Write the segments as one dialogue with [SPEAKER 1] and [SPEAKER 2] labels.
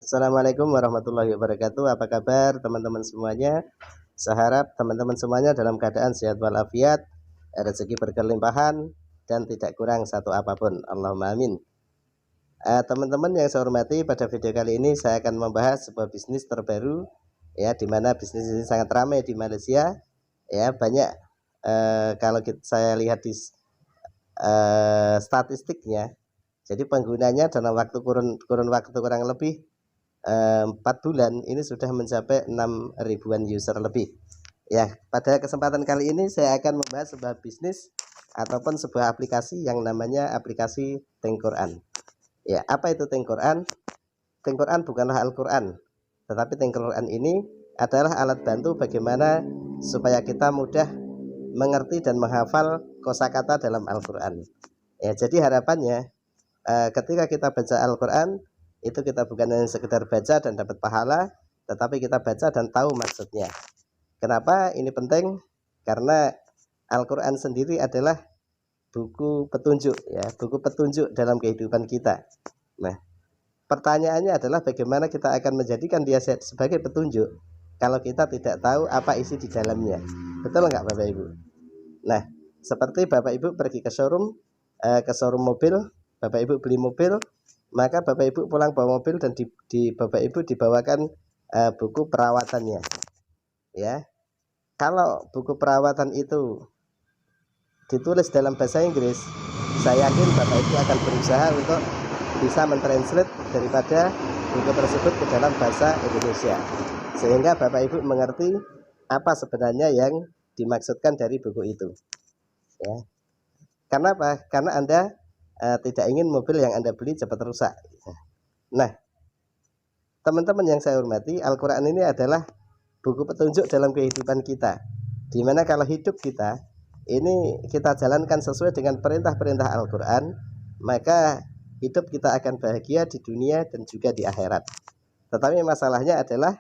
[SPEAKER 1] Assalamualaikum warahmatullahi wabarakatuh. Apa kabar teman-teman semuanya? Saya harap teman-teman semuanya dalam keadaan sehat walafiat, rezeki berkelimpahan, dan tidak kurang satu apapun. Allahumma amin. Teman-teman yang saya hormati, pada video kali ini saya akan membahas sebuah bisnis terbaru, ya, di mana bisnis ini sangat ramai di Malaysia. Ya, banyak kalau saya lihat di statistiknya, jadi penggunanya dalam waktu kurun waktu kurang lebih 4 bulan ini sudah mencapai 6 ribuan user lebih. Ya, pada kesempatan kali ini saya akan membahas sebuah bisnis ataupun sebuah aplikasi yang namanya aplikasi Tengkoran. Ya, apa itu Tengkoran? Tengkoran bukanlah Al-Quran, tetapi Tengkoran ini adalah alat bantu bagaimana supaya kita mudah mengerti dan menghafal kosakata dalam Al-Quran. Ya, jadi harapannya ketika kita baca Al-Quran itu kita bukan hanya sekedar baca dan dapat pahala, tetapi kita baca dan tahu maksudnya. Kenapa ini penting? Karena Al-Quran sendiri adalah buku petunjuk, ya, buku petunjuk dalam kehidupan kita. Nah, pertanyaannya adalah bagaimana kita akan menjadikan dia sebagai petunjuk kalau kita tidak tahu apa isi di dalamnya. Betul nggak Bapak Ibu? Nah, seperti Bapak Ibu pergi ke showroom mobil, Bapak Ibu beli mobil, maka Bapak Ibu pulang bawa mobil dan di Bapak Ibu dibawakan buku perawatannya. Ya, kalau buku perawatan itu ditulis dalam bahasa Inggris, saya yakin Bapak Ibu akan berusaha untuk bisa mentranslate daripada buku tersebut ke dalam bahasa Indonesia, sehingga Bapak Ibu mengerti apa sebenarnya yang dimaksudkan dari buku itu. Ya, karena apa? Karena Anda tidak ingin mobil yang Anda beli cepat rusak. Nah, teman-teman yang saya hormati, Al-Quran ini adalah buku petunjuk dalam kehidupan kita, dimana kalau hidup kita ini kita jalankan sesuai dengan perintah-perintah Al-Quran, maka hidup kita akan bahagia di dunia dan juga di akhirat. Tetapi masalahnya adalah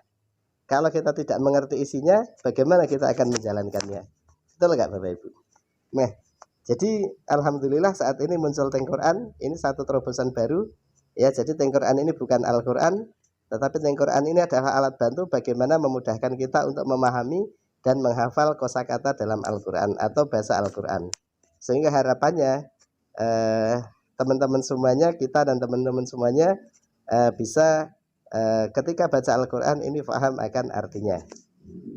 [SPEAKER 1] kalau kita tidak mengerti isinya, bagaimana kita akan menjalankannya? Betul nggak Bapak Ibu? Nah, jadi alhamdulillah saat ini muncul Tengkoran, ini satu terobosan baru. Ya, jadi Tengkoran ini bukan Al-Quran, tetapi Tengkoran ini adalah alat bantu bagaimana memudahkan kita untuk memahami dan menghafal kosakata dalam Al-Quran atau bahasa Al-Quran. Sehingga harapannya teman-teman semuanya, kita dan teman-teman semuanya bisa ketika baca Al-Quran ini paham akan artinya.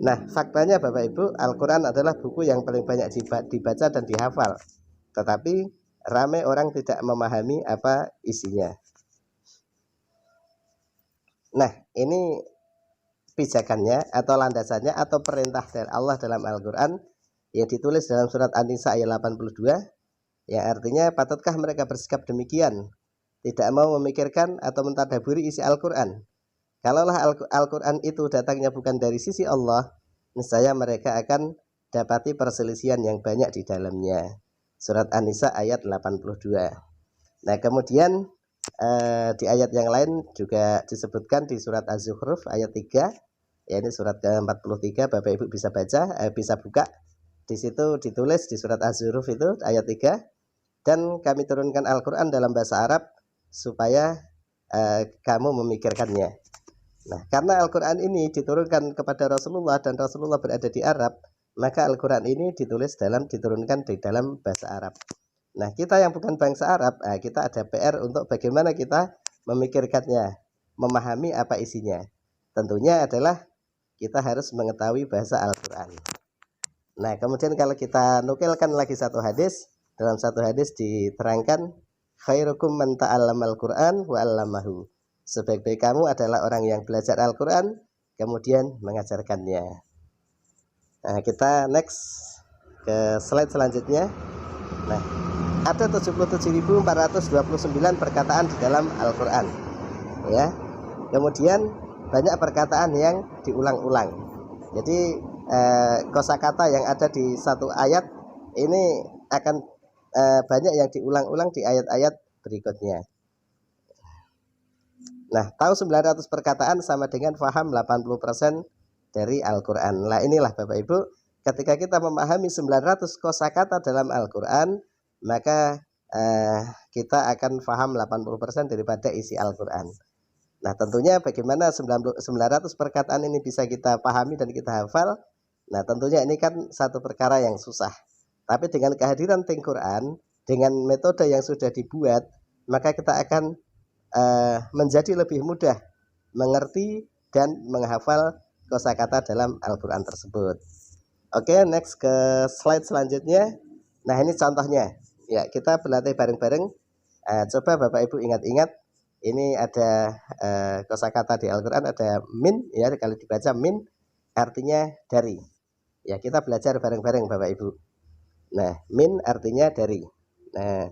[SPEAKER 1] Nah, faktanya Bapak Ibu, Al-Quran adalah buku yang paling banyak dibaca dan dihafal, tetapi ramai orang tidak memahami apa isinya. Nah, ini pijakannya atau landasannya atau perintah dari Allah dalam Al-Quran yang ditulis dalam surat An-Nisa ayat 82, yang artinya patutkah mereka bersikap demikian, tidak mau memikirkan atau mentadaburi isi Al-Quran. Kalaulah Al-Quran itu datangnya bukan dari sisi Allah, niscaya mereka akan dapati perselisihan yang banyak di dalamnya. Surat An-Nisa ayat 82. Nah, kemudian di ayat yang lain juga disebutkan di surat Az-Zukhruf ayat 3, ya, ini surat ke-43, Bapak Ibu bisa baca, bisa buka. Di situ ditulis di surat Az-Zukhruf itu ayat 3, dan kami turunkan Al-Quran dalam bahasa Arab supaya kamu memikirkannya. Nah, karena Al-Quran ini diturunkan kepada Rasulullah dan Rasulullah berada di Arab, maka Al-Quran ini diturunkan di dalam bahasa Arab. Nah, kita yang bukan bangsa Arab, kita ada PR untuk bagaimana kita memikirkannya, memahami apa isinya. Tentunya adalah kita harus mengetahui bahasa Al-Quran. Nah, kemudian kalau kita nukilkan lagi satu hadis, dalam satu hadis diterangkan, khairukum man ta'allamal Qur'an wa 'allamahu. Sebaik-baik kamu adalah orang yang belajar Al-Quran kemudian mengajarkannya. Nah, kita next ke slide selanjutnya. Nah, ada 77.429 perkataan di dalam Al-Quran, ya. Kemudian banyak perkataan yang diulang-ulang. Jadi kosakata yang ada di satu ayat ini akan banyak yang diulang-ulang di ayat-ayat berikutnya. Nah, tahu 900 perkataan sama dengan faham 80% dari Al-Quran. Nah, inilah Bapak Ibu, ketika kita memahami 900 kosakata dalam Al-Quran, maka kita akan faham 80% daripada isi Al-Quran. Nah, tentunya bagaimana 900 perkataan ini bisa kita pahami dan kita hafal. Nah, tentunya ini kan satu perkara yang susah. Tapi dengan kehadiran Quran, dengan metode yang sudah dibuat, maka kita akan menjadi lebih mudah mengerti dan menghafal kosakata dalam Al-Quran tersebut. Oke, next ke slide selanjutnya. Nah, ini contohnya. Ya, kita berlatih bareng-bareng. Coba Bapak Ibu ingat-ingat. Ini ada kosakata di Al-Quran, ada min, ya, kalau dibaca min artinya dari. Ya, kita belajar bareng-bareng Bapak Ibu. Nah, min artinya dari. Nah,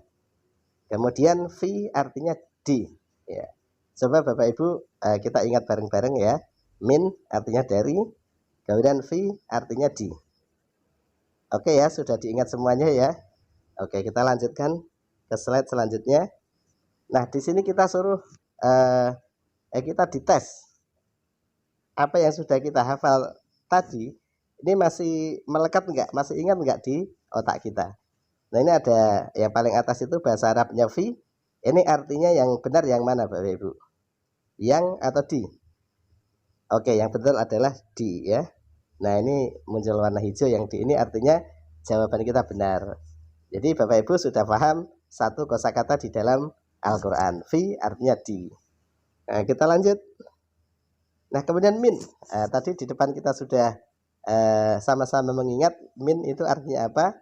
[SPEAKER 1] kemudian fi artinya di. Ya. Coba Bapak Ibu kita ingat bareng-bareng ya. Min artinya dari, kemudian fi artinya di. Oke ya, sudah diingat semuanya ya. Oke, kita lanjutkan ke slide selanjutnya. Nah, di sini kita suruh kita dites apa yang sudah kita hafal tadi. Ini masih melekat enggak? Masih ingat enggak di otak kita? Nah, ini ada yang paling atas itu bahasa Arabnya fi. Ini artinya yang benar yang mana Bapak Ibu? Yang atau di? Oke, yang betul adalah di ya. Nah, ini muncul warna hijau yang di ini artinya jawaban kita benar. Jadi Bapak Ibu sudah paham satu kosakata di dalam Al-Quran. Fi artinya di. Nah, kita lanjut. Nah, kemudian min. Tadi di depan kita sudah sama-sama mengingat min itu artinya apa.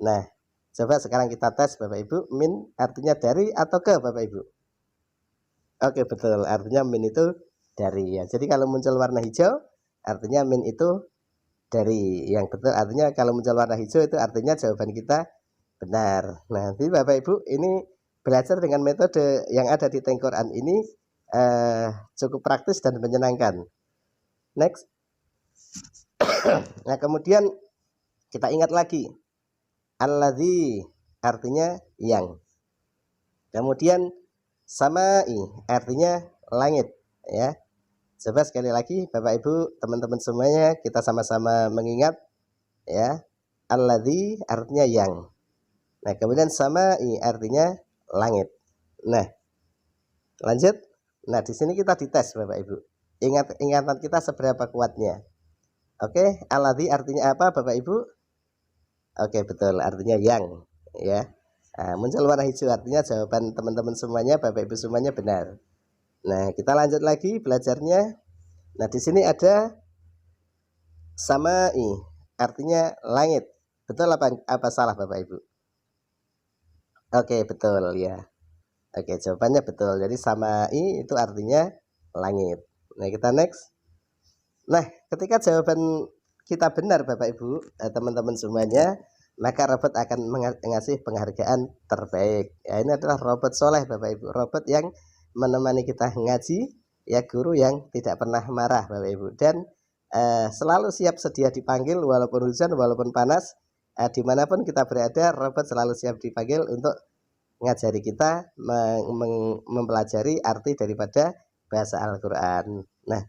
[SPEAKER 1] Nah, coba sekarang kita tes Bapak Ibu. Min artinya dari atau ke Bapak Ibu? Oke, betul. Artinya min itu dari ya. Jadi kalau muncul warna hijau artinya min itu dari. Yang betul artinya kalau muncul warna hijau itu artinya jawaban kita benar. Nah, nanti Bapak Ibu ini belajar dengan metode yang ada di Quran ini cukup praktis dan menyenangkan. Next. Nah, kemudian kita ingat lagi. Alladzi artinya yang. Kemudian samai artinya langit ya. Coba sekali lagi Bapak Ibu, teman-teman semuanya kita sama-sama mengingat ya. Alladzi artinya yang. Nah, kemudian samai artinya langit. Nah, lanjut. Nah, di sini kita dites Bapak Ibu. Ingatan kita seberapa kuatnya. Oke, alladzi artinya apa Bapak Ibu? Oke, betul, artinya yang ya. Nah, muncul warna hijau artinya jawaban teman-teman semuanya, Bapak Ibu semuanya benar. Nah, kita lanjut lagi belajarnya. Nah, di sini ada samai artinya langit. Betul apa salah Bapak Ibu? Oke, betul ya. Oke, jawabannya betul. Jadi samai itu artinya langit. Nah, kita next. Nah, ketika jawaban kita benar Bapak Ibu, teman-teman semuanya, maka robot akan mengasih penghargaan terbaik. Ya, ini adalah robot soleh Bapak Ibu, robot yang menemani kita ngaji, ya, guru yang tidak pernah marah Bapak Ibu, dan selalu siap sedia dipanggil walaupun hujan, walaupun panas, dimanapun kita berada, robot selalu siap dipanggil untuk ngajari kita mempelajari arti daripada bahasa Al-Quran. Nah,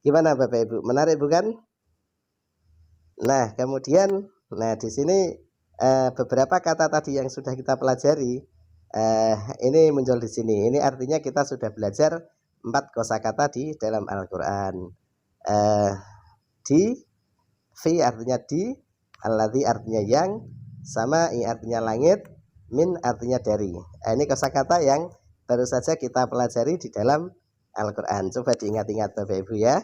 [SPEAKER 1] gimana Bapak Ibu? Menarik bukan? Nah, kemudian di sini beberapa kata tadi yang sudah kita pelajari ini muncul di sini. Ini artinya kita sudah belajar 4 kosakata di dalam Al-Quran. Di, fi artinya di, alladzi artinya yang, samai artinya langit, min artinya dari. Ini kosakata yang baru saja kita pelajari di dalam Al-Quran. Coba diingat-ingat Bapak Ibu ya.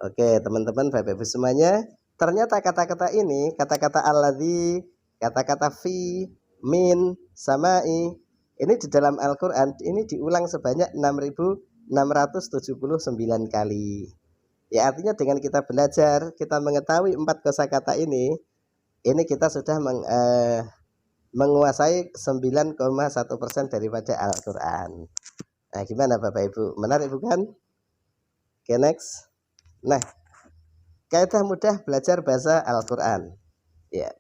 [SPEAKER 1] Oke, teman-teman Bapak Ibu semuanya, ternyata kata-kata ini, kata-kata alladzi, kata-kata fi, min, samai, ini di dalam Al-Quran ini diulang sebanyak 6.679 kali. Ya, artinya dengan kita belajar, kita mengetahui 4 kosakata ini kita sudah menguasai 9,1% daripada Al-Quran. Nah, gimana Bapak Ibu? Menarik bukan? Oke, next. Nah, kaidah mudah belajar bahasa Al-Quran. Ya,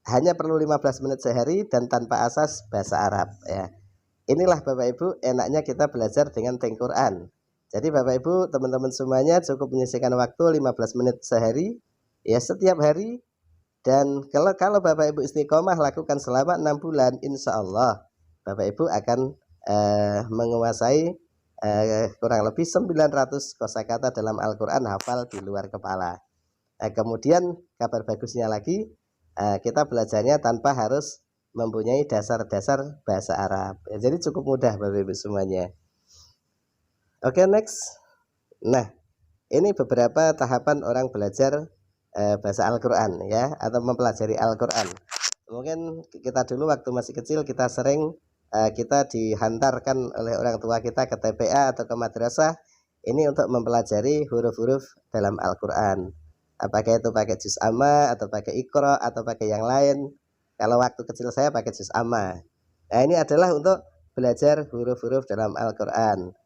[SPEAKER 1] hanya perlu 15 menit sehari dan tanpa asas bahasa Arab. Ya, inilah Bapak Ibu enaknya kita belajar dengan Quran. Jadi Bapak Ibu, teman-teman semuanya cukup menyisihkan waktu 15 menit sehari, ya, setiap hari. Dan kalau Bapak Ibu istiqomah lakukan selama 6 bulan, insya Allah Bapak Ibu akan menguasai kurang lebih 900 kosakata dalam Al-Quran hafal di luar kepala. Kemudian kabar bagusnya lagi, kita belajarnya tanpa harus mempunyai dasar-dasar bahasa Arab. Jadi cukup mudah Bapak Ibu semuanya. Oke, next. Nah, ini beberapa tahapan orang belajar bahasa Al-Quran ya, atau mempelajari Al-Quran. Mungkin kita dulu waktu masih kecil kita sering kita dihantarkan oleh orang tua kita ke TPA atau ke madrasah ini untuk mempelajari huruf-huruf dalam Al-Quran. Apakah itu pakai juz amma atau pakai iqra atau pakai yang lain. Kalau waktu kecil saya pakai juz amma. Nah, ini adalah untuk belajar huruf-huruf dalam Al-Quran,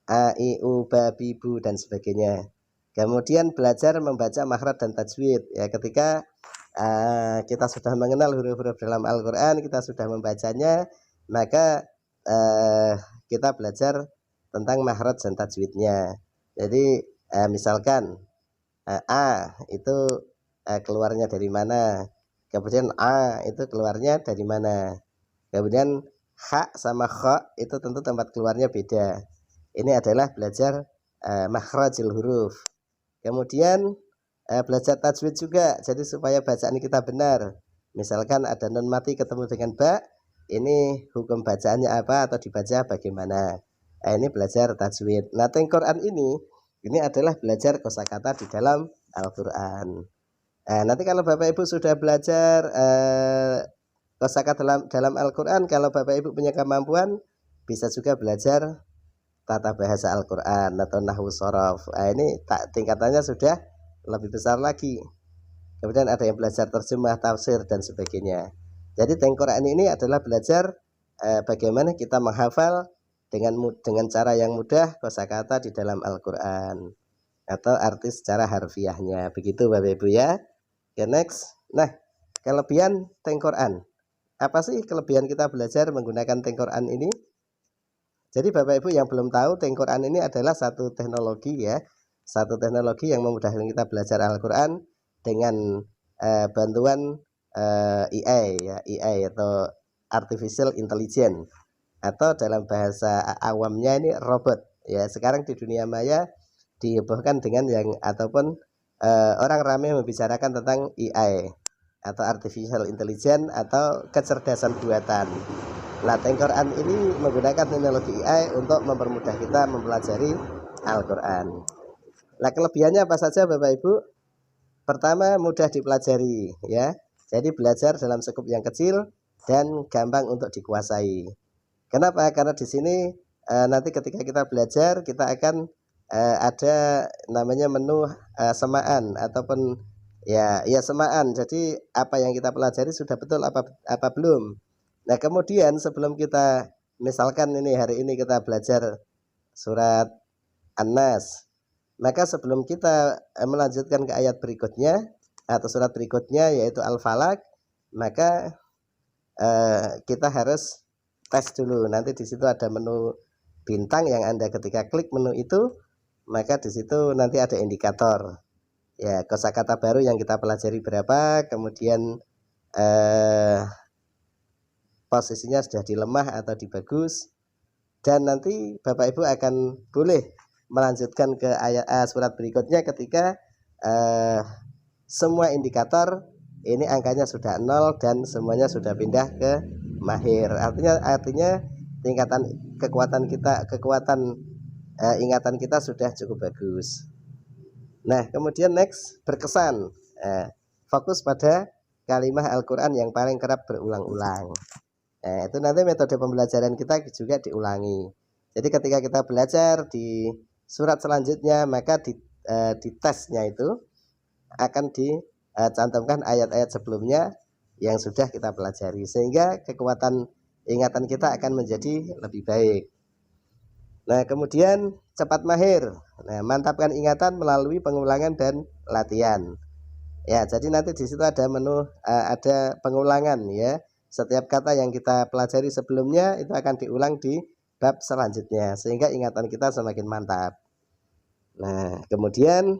[SPEAKER 1] a, i, u, ba, bi, bu dan sebagainya. Kemudian belajar membaca makhraj dan tajwid ya, ketika kita sudah mengenal huruf-huruf dalam Al-Quran, kita sudah membacanya, maka kita belajar tentang makhraj dan tajwidnya. Jadi misalkan a itu keluarnya dari mana, kemudian a itu keluarnya dari mana, kemudian ha sama kha itu tentu tempat keluarnya beda. Ini adalah belajar makhrajul huruf. Kemudian belajar tajwid juga, jadi supaya bacaan kita benar. Misalkan ada nun mati ketemu dengan ba, ini hukum bacaannya apa atau dibaca bagaimana. Ini belajar tajwid. Nah, Quran ini adalah belajar kosakata di dalam Al-Quran. Nanti kalau Bapak Ibu sudah belajar kosakata dalam Al-Quran, kalau Bapak Ibu punya kemampuan, bisa juga belajar tata bahasa Al-Quran atau nahwu shorof. Ini tingkatannya sudah lebih besar lagi. Kemudian ada yang belajar terjemah, tafsir dan sebagainya. Jadi Quran ini adalah belajar bagaimana kita menghafal dengan cara yang mudah kosakata di dalam Al-Quran atau arti secara harfiahnya. Begitu Bapak Ibu ya. Oke, next. Nah, kelebihan Quran. Apa sih kelebihan kita belajar menggunakan Quran ini? Jadi Bapak Ibu yang belum tahu, Quran ini adalah satu teknologi ya, satu teknologi yang memudahkan kita belajar Al-Quran dengan bantuan AI ya, AI atau Artificial Intelligence, atau dalam bahasa awamnya ini robot ya. Sekarang di dunia maya dihebohkan dengan yang ataupun orang ramai membicarakan tentang AI atau Artificial Intelligence atau kecerdasan buatan. Nah, Quran ini menggunakan teknologi AI untuk mempermudah kita mempelajari Al-Quran. Nah, kelebihannya apa saja Bapak Ibu? Pertama, mudah dipelajari ya. Jadi belajar dalam skup yang kecil dan gampang untuk dikuasai. Kenapa? Karena di sini nanti ketika kita belajar, kita akan ada namanya menu semaan ataupun ya semaan. Jadi apa yang kita pelajari sudah betul apa belum. Nah, kemudian sebelum kita, misalkan ini hari ini kita belajar surat An-Nas, maka sebelum kita melanjutkan ke ayat berikutnya atau surat berikutnya yaitu Al-Falaq, maka kita harus tes dulu. Nanti di situ ada menu bintang yang Anda ketika klik menu itu, maka di situ nanti ada indikator ya, kosakata baru yang kita pelajari berapa, kemudian posisinya sudah di lemah atau di bagus, dan nanti Bapak Ibu akan boleh melanjutkan ke ayat surat berikutnya ketika semua indikator ini angkanya sudah 0 dan semuanya sudah pindah ke mahir. Artinya tingkatan kekuatan ingatan kita sudah cukup bagus. Nah, kemudian next, berkesan. Fokus pada kalimah Al-Quran yang paling kerap berulang-ulang. Itu nanti metode pembelajaran kita juga diulangi. Jadi ketika kita belajar di surat selanjutnya, maka di tesnya itu akan dicantumkan ayat-ayat sebelumnya yang sudah kita pelajari, sehingga kekuatan ingatan kita akan menjadi lebih baik. Nah, kemudian cepat mahir. Nah, mantapkan ingatan melalui pengulangan dan latihan. Ya, jadi nanti di situ ada menu ada pengulangan ya. Setiap kata yang kita pelajari sebelumnya itu akan diulang di bab selanjutnya sehingga ingatan kita semakin mantap. Nah, kemudian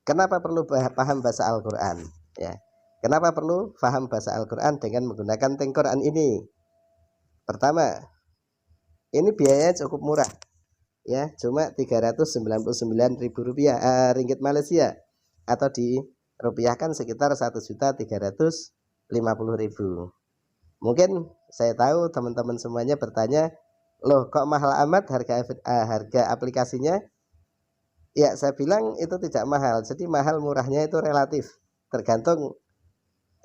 [SPEAKER 1] kenapa perlu paham bahasa Al-Quran ya? Kenapa perlu paham bahasa Al-Quran dengan menggunakan Quran ini? Pertama, ini biayanya cukup murah. ya, cuma 399.000 rupiah, ringgit Malaysia, atau dirupiahkan sekitar 1.350.000. Mungkin saya tahu teman-teman semuanya bertanya, loh kok mahal amat harga aplikasinya? Ya, saya bilang itu tidak mahal. Jadi mahal murahnya itu relatif, tergantung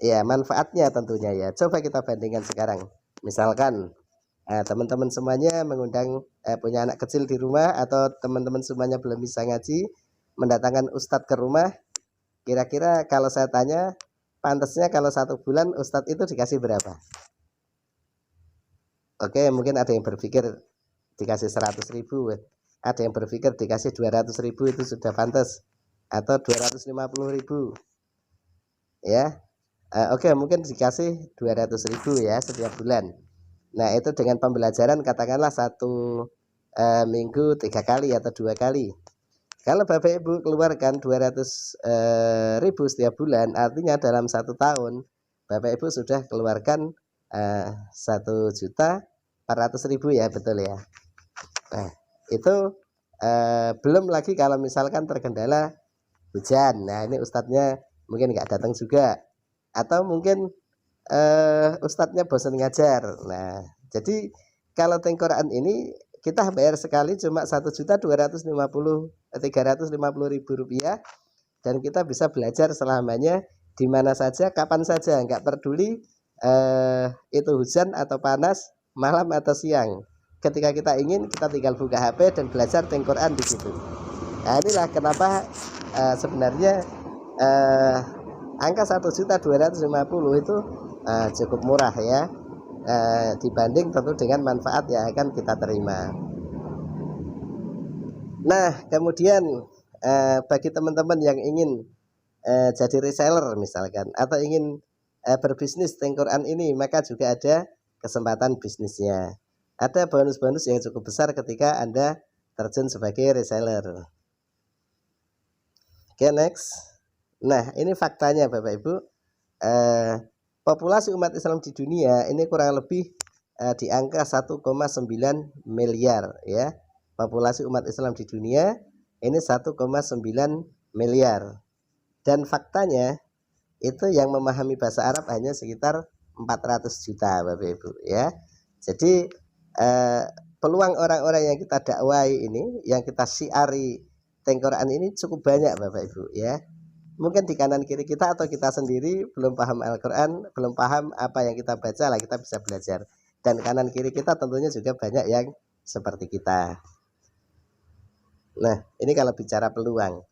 [SPEAKER 1] ya manfaatnya tentunya ya. Coba kita bandingkan sekarang. Misalkan teman-teman semuanya mengundang punya anak kecil di rumah, atau teman-teman semuanya belum bisa ngaji, mendatangkan ustadz ke rumah. Kira-kira kalau saya tanya, pantasnya kalau 1 bulan ustadz itu dikasih berapa? Oke, mungkin ada yang berpikir dikasih 100.000, ada yang berpikir dikasih 200.000 itu sudah pantas, atau 250.000 ya. Oke, mungkin dikasih 200.000 ya setiap bulan. Nah, itu dengan pembelajaran katakanlah 1 minggu 3 kali atau 2 kali. Kalau Bapak Ibu keluarkan 200.000 setiap bulan, artinya dalam 1 tahun Bapak Ibu sudah keluarkan 1.400.000 ya, betul ya. Nah, itu belum lagi kalau misalkan terkendala hujan. Nah, ini ustadznya mungkin nggak datang juga, atau mungkin ustadznya bosan ngajar. Nah, jadi kalau tengkorak ini kita bayar sekali cuma 1.350.000 rupiah, dan kita bisa belajar selamanya di mana saja, kapan saja, nggak peduli itu hujan atau panas, malam atau siang. Ketika kita ingin, kita tinggal buka HP dan belajar tengkorak di situ. Nah, inilah kenapa sebenarnya angka 1.250.000 itu cukup murah ya, dibanding tentu dengan manfaat yang akan kita terima. Nah, kemudian bagi teman-teman yang ingin jadi reseller misalkan, atau ingin berbisnis tengkorak ini, maka juga ada kesempatan bisnisnya. Ada bonus-bonus yang cukup besar ketika Anda terjun sebagai reseller. Oke, next. Nah, ini faktanya Bapak Ibu. Populasi umat Islam di dunia ini kurang lebih di angka 1,9 miliar ya. Populasi umat Islam di dunia ini 1,9 miliar. Dan faktanya itu yang memahami bahasa Arab hanya sekitar 400 juta Bapak Ibu ya. Jadi peluang orang-orang yang kita dakwai ini, yang kita syiari tengkorak ini cukup banyak Bapak Ibu ya. Mungkin di kanan kiri kita atau kita sendiri belum paham Al-Quran, belum paham apa yang kita baca, lah kita bisa belajar. Dan kanan kiri kita tentunya juga banyak yang seperti kita. Nah, ini kalau bicara peluang.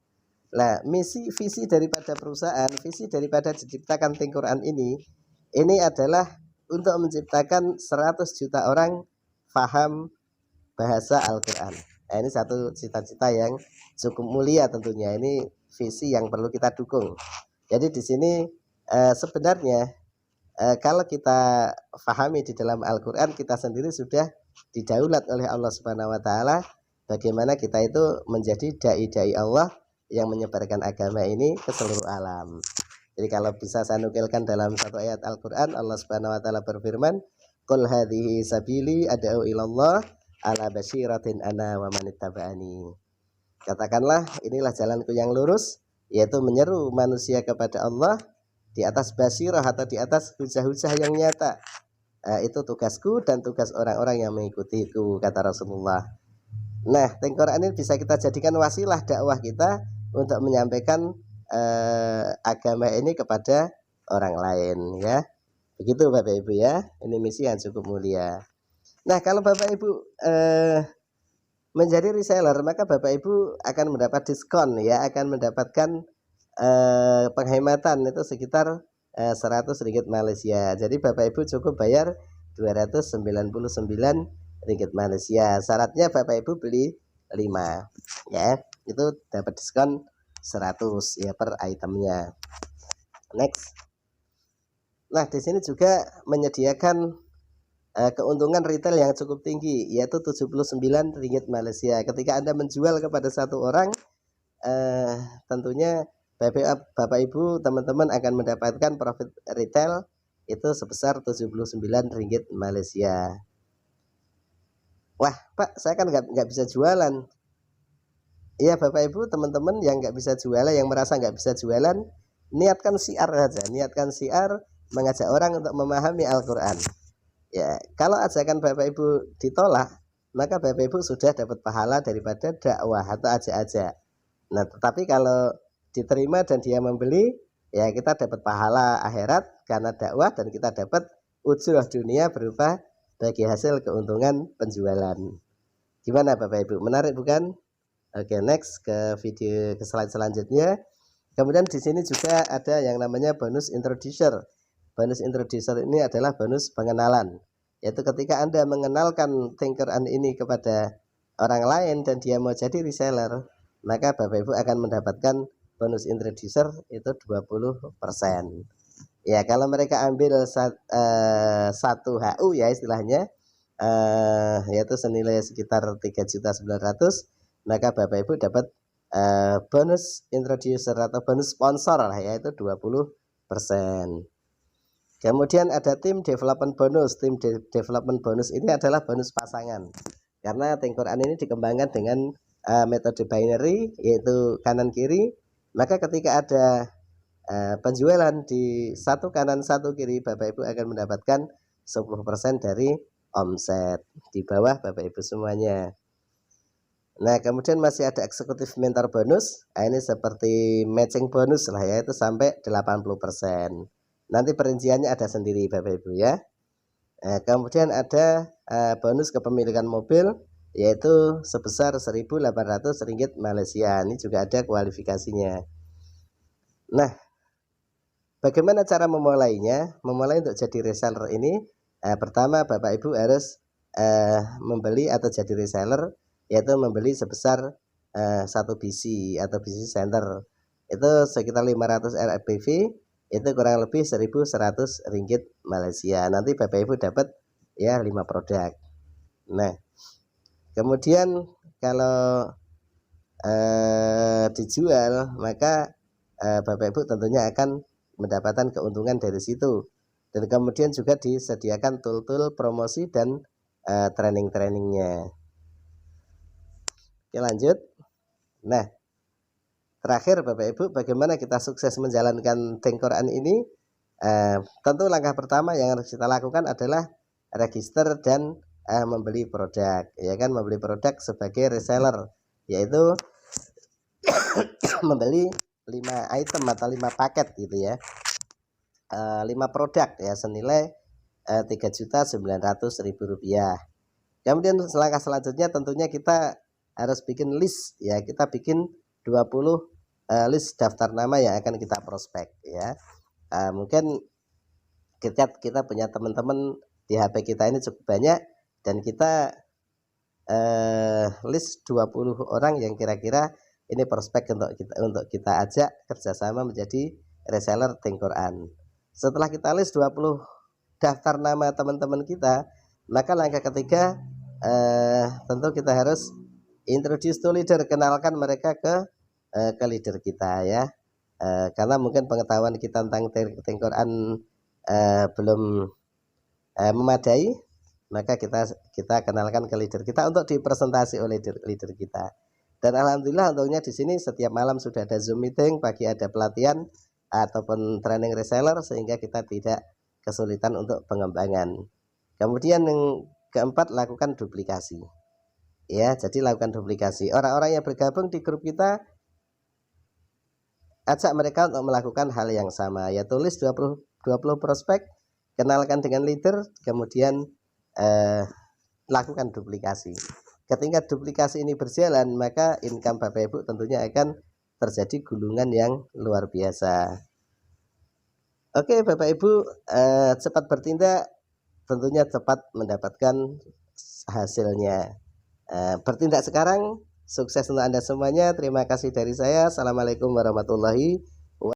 [SPEAKER 1] Nah, misi visi daripada perusahaan, visi daripada diciptakan tengkorak ini adalah untuk menciptakan 100 juta orang paham bahasa Al-Quran. Nah, ini satu cita-cita yang cukup mulia tentunya. Ini visi yang perlu kita dukung. Jadi di sini sebenarnya kalau kita pahami di dalam Al-Quran, kita sendiri sudah didaulat oleh Allah Subhanahu Wa Taala. Bagaimana kita itu menjadi dai-dai Allah yang menyebarkan agama ini ke seluruh alam. Jadi kalau bisa saya nukilkan dalam satu ayat Al-Quran, Allah Subhanahu Wa Taala berfirman, "Qul hadhihi sabili ad'u ilallah ala basyiratin ana wa manittaba'ani." Katakanlah, inilah jalanku yang lurus, yaitu menyeru manusia kepada Allah di atas basirah atau di atas hujah-hujah yang nyata. Itu tugasku dan tugas orang-orang yang mengikutiku, kata Rasulullah. Nah, tengkorak ini bisa kita jadikan wasilah dakwah kita untuk menyampaikan agama ini kepada orang lain ya. Begitu Bapak Ibu ya. Ini misi yang cukup mulia. Nah, kalau Bapak Ibu menjadi reseller, maka Bapak Ibu akan mendapat diskon ya, akan mendapatkan penghematan itu sekitar 100 ringgit Malaysia. Jadi Bapak Ibu cukup bayar 299 ringgit Malaysia. Syaratnya Bapak Ibu beli 5 ya, itu dapat diskon 100 ya per itemnya. Next. Nah, di sini juga menyediakan keuntungan retail yang cukup tinggi, yaitu 79 ringgit Malaysia. Ketika Anda menjual kepada satu orang, tentunya Bapak Ibu teman-teman akan mendapatkan profit retail itu sebesar 79 ringgit Malaysia. Wah Pak, saya kan nggak bisa jualan. Iya Bapak Ibu, teman-teman yang nggak bisa jualan, yang merasa nggak bisa jualan, niatkan syiar saja, niatkan syiar mengajak orang untuk memahami Al-Quran. Ya, kalau ajakan Bapak Ibu ditolak, maka Bapak Ibu sudah dapat pahala daripada dakwah atau ajak-ajak. Nah, tetapi kalau diterima dan dia membeli, ya kita dapat pahala akhirat karena dakwah, dan kita dapat ujrah dunia berupa bagi hasil keuntungan penjualan. Gimana Bapak Ibu? Menarik bukan? Oke, next ke video ke slide selanjutnya. Kemudian di sini juga ada yang namanya bonus introducer. Bonus introducer ini adalah bonus pengenalan, yaitu ketika Anda mengenalkan Thinkoran ini kepada orang lain dan dia mau jadi reseller, maka Bapak Ibu akan mendapatkan bonus introducer itu 20%. Ya, kalau mereka ambil 1 HU ya istilahnya, yaitu senilai sekitar 3.900.000, maka Bapak Ibu dapat bonus introducer atau bonus sponsor lah, yaitu 20%. Kemudian ada tim development bonus. Tim development bonus ini adalah bonus pasangan, karena Thinkoran ini dikembangkan dengan metode binary, yaitu kanan kiri. Maka ketika ada penjualan di satu kanan satu kiri, Bapak Ibu akan mendapatkan 10% dari omset di bawah Bapak Ibu semuanya. Nah, kemudian masih ada eksekutif mentor bonus. Nah, ini seperti matching bonus lah ya, itu sampai 80%. Nanti perinciannya ada sendiri Bapak Ibu ya. Nah, kemudian ada bonus kepemilikan mobil, yaitu sebesar 1.800 ringgit Malaysia. Ini juga ada kualifikasinya. Nah, bagaimana cara memulainya? Memulai untuk jadi reseller ini, pertama Bapak Ibu harus membeli atau jadi reseller, yaitu membeli sebesar 1 BC atau BC center. Itu sekitar 500 RPV, itu kurang lebih 1.100 ringgit Malaysia. Nanti Bapak Ibu dapat ya 5 produk. Nah, kemudian kalau dijual, maka Bapak Ibu tentunya akan mendapatkan keuntungan dari situ. Dan kemudian juga disediakan tool-tool promosi dan training-trainingnya. Oke, lanjut. Nah, terakhir Bapak Ibu, bagaimana kita sukses menjalankan Thinkoran ini? Tentu langkah pertama yang harus kita lakukan adalah register dan membeli produk, ya kan, membeli produk sebagai reseller, yaitu membeli 5 item atau 5 paket gitu ya, 5 produk ya senilai 3.900.000 rupiah. Kemudian langkah selanjutnya tentunya kita harus bikin list ya, kita bikin 20 list daftar nama yang akan kita prospek ya. Mungkin kita punya teman-teman di HP kita ini cukup banyak, dan kita list 20 orang yang kira-kira ini prospek untuk kita ajak kerjasama menjadi reseller Thinkoran. Setelah kita list 20 daftar nama teman-teman kita, maka langkah ketiga tentu kita harus introduce to leader, kenalkan mereka ke leader kita ya. Karena mungkin pengetahuan kita tentang Thinkoran belum memadai, maka kita kenalkan ke leader kita untuk dipresentasi oleh leader kita. Dan alhamdulillah untungnya di sini setiap malam sudah ada Zoom meeting, pagi ada pelatihan ataupun training reseller, sehingga kita tidak kesulitan untuk pengembangan. Kemudian yang keempat, lakukan duplikasi. Ya, jadi lakukan duplikasi. Orang-orang yang bergabung di grup kita, ajak mereka untuk melakukan hal yang sama, ya tulis 20 prospek, kenalkan dengan leader, kemudian lakukan duplikasi. Ketika duplikasi ini berjalan, maka income Bapak Ibu tentunya akan terjadi gulungan yang luar biasa. Oke Bapak Ibu, cepat bertindak, tentunya cepat mendapatkan hasilnya. Bertindak sekarang, sukses untuk Anda semuanya. Terima kasih dari saya. Assalamualaikum warahmatullahi